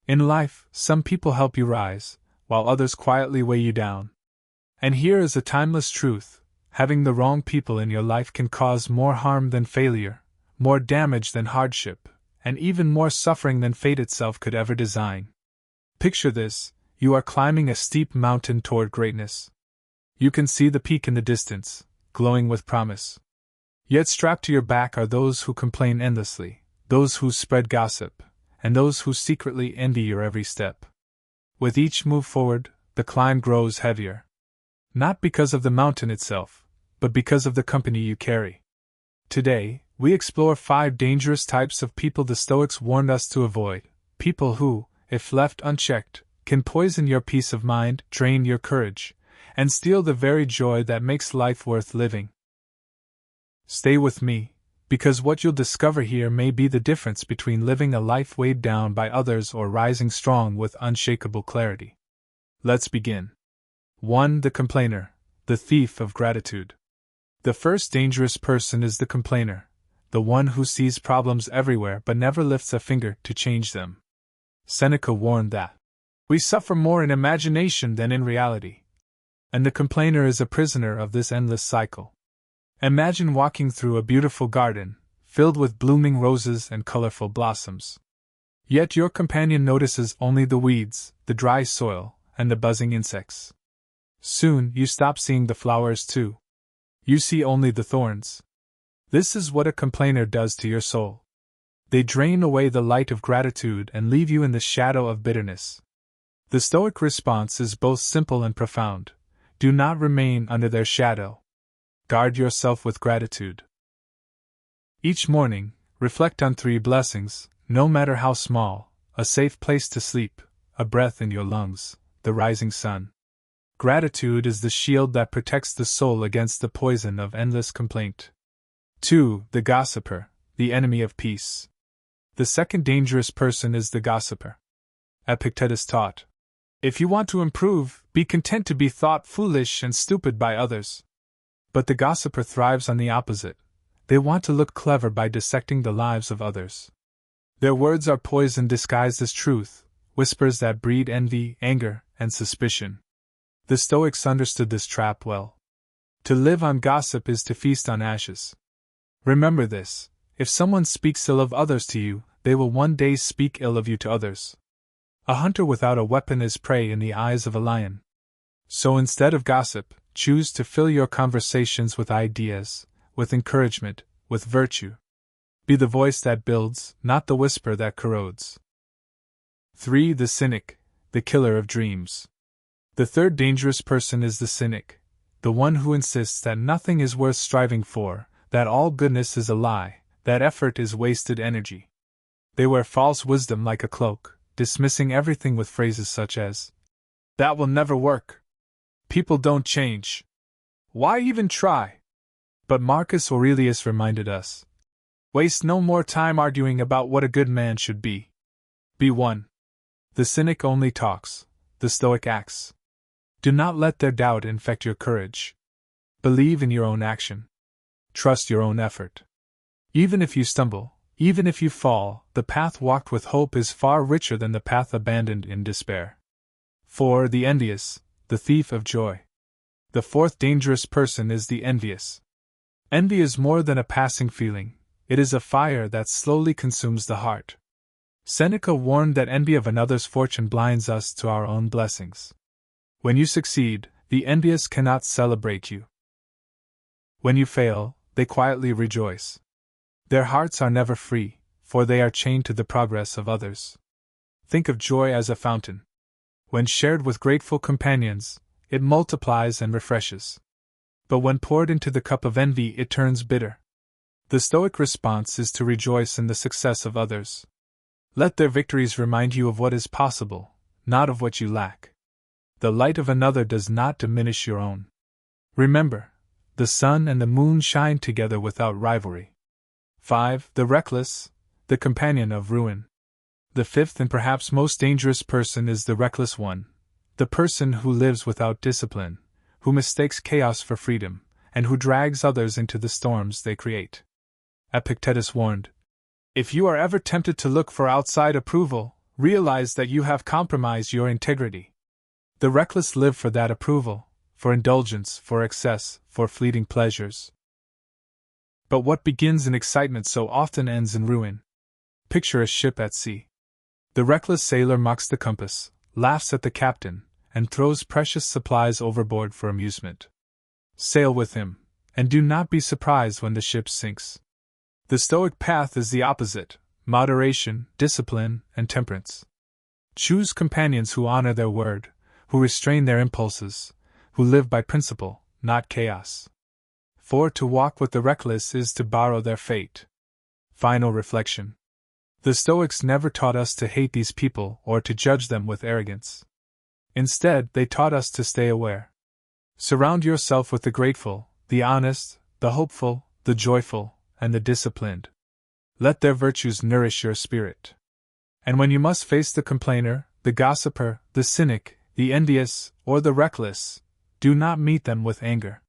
In life, some people help you rise, while others quietly weigh you down. And here is a timeless truth: having the wrong people in your life can cause more harm than failure, more damage than hardship, and even more suffering than fate itself could ever design. Picture this: you are climbing a steep mountain toward greatness. You can see the peak in the distance, glowing with promise. Yet strapped to your back are those who complain endlessly, those who spread gossip, and those who secretly envy your every step. With each move forward, the climb grows heavier. Not because of the mountain itself, but because of the company you carry. Today, we explore 5 dangerous types of people the Stoics warned us to avoid, people who, if left unchecked, can poison your peace of mind, drain your courage, and steal the very joy that makes life worth living. Stay with me, because what you'll discover here may be the difference between living a life weighed down by others or rising strong with unshakable clarity. Let's begin. 1. The complainer, the thief of gratitude. The first dangerous person is the complainer, the one who sees problems everywhere but never lifts a finger to change them. Seneca warned that we suffer more in imagination than in reality. And the complainer is a prisoner of this endless cycle. Imagine walking through a beautiful garden, filled with blooming roses and colorful blossoms. Yet your companion notices only the weeds, the dry soil, and the buzzing insects. Soon you stop seeing the flowers too. You see only the thorns. This is what a complainer does to your soul. They drain away the light of gratitude and leave you in the shadow of bitterness. The Stoic response is both simple and profound. Do not remain under their shadow. Guard yourself with gratitude. Each morning, reflect on 3 blessings, no matter how small: a safe place to sleep, a breath in your lungs, the rising sun. Gratitude is the shield that protects the soul against the poison of endless complaint. 2. The gossiper, the enemy of peace. The second dangerous person is the gossiper. Epictetus taught, if you want to improve, be content to be thought foolish and stupid by others. But the gossiper thrives on the opposite. They want to look clever by dissecting the lives of others. Their words are poison disguised as truth, whispers that breed envy, anger, and suspicion. The Stoics understood this trap well. To live on gossip is to feast on ashes. Remember this: if someone speaks ill of others to you, they will one day speak ill of you to others. A hunter without a weapon is prey in the eyes of a lion. So instead of gossip, choose to fill your conversations with ideas, with encouragement, with virtue. Be the voice that builds, not the whisper that corrodes. 3. The cynic, the killer of dreams. The third dangerous person is the cynic, the one who insists that nothing is worth striving for, that all goodness is a lie, that effort is wasted energy. They wear false wisdom like a cloak, dismissing everything with phrases such as, "That will never work. People don't change. Why even try?" But Marcus Aurelius reminded us, waste no more time arguing about what a good man should be. Be 1. The cynic only talks, the Stoic acts. Do not let their doubt infect your courage. Believe in your own action. Trust your own effort. Even if you stumble, even if you fall, the path walked with hope is far richer than the path abandoned in despair. 4. The envious, the thief of joy. The fourth dangerous person is the envious. Envy is more than a passing feeling, it is a fire that slowly consumes the heart. Seneca warned that envy of another's fortune blinds us to our own blessings. When you succeed, the envious cannot celebrate you. When you fail, they quietly rejoice. Their hearts are never free, for they are chained to the progress of others. Think of joy as a fountain. When shared with grateful companions, it multiplies and refreshes. But when poured into the cup of envy, it turns bitter. The Stoic response is to rejoice in the success of others. Let their victories remind you of what is possible, not of what you lack. The light of another does not diminish your own. Remember, the sun and the moon shine together without rivalry. 5. The reckless, the companion of ruin. The fifth and perhaps most dangerous person is the reckless one, the person who lives without discipline, who mistakes chaos for freedom, and who drags others into the storms they create. Epictetus warned, if you are ever tempted to look for outside approval, realize that you have compromised your integrity. The reckless live for that approval, for indulgence, for excess, for fleeting pleasures. But what begins in excitement so often ends in ruin. Picture a ship at sea. The reckless sailor mocks the compass, laughs at the captain, and throws precious supplies overboard for amusement. Sail with him, and do not be surprised when the ship sinks. The Stoic path is the opposite: moderation, discipline, and temperance. Choose companions who honor their word, who restrain their impulses, who live by principle, not chaos. For to walk with the reckless is to borrow their fate. Final reflection. The Stoics never taught us to hate these people or to judge them with arrogance. Instead, they taught us to stay aware. Surround yourself with the grateful, the honest, the hopeful, the joyful, and the disciplined. Let their virtues nourish your spirit. And when you must face the complainer, the gossiper, the cynic, the envious, or the reckless, do not meet them with anger.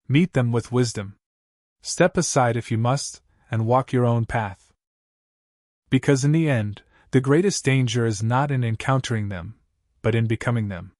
Meet them with wisdom. Step aside if you must, and walk your own path. Because in the end, the greatest danger is not in encountering them, but in becoming them.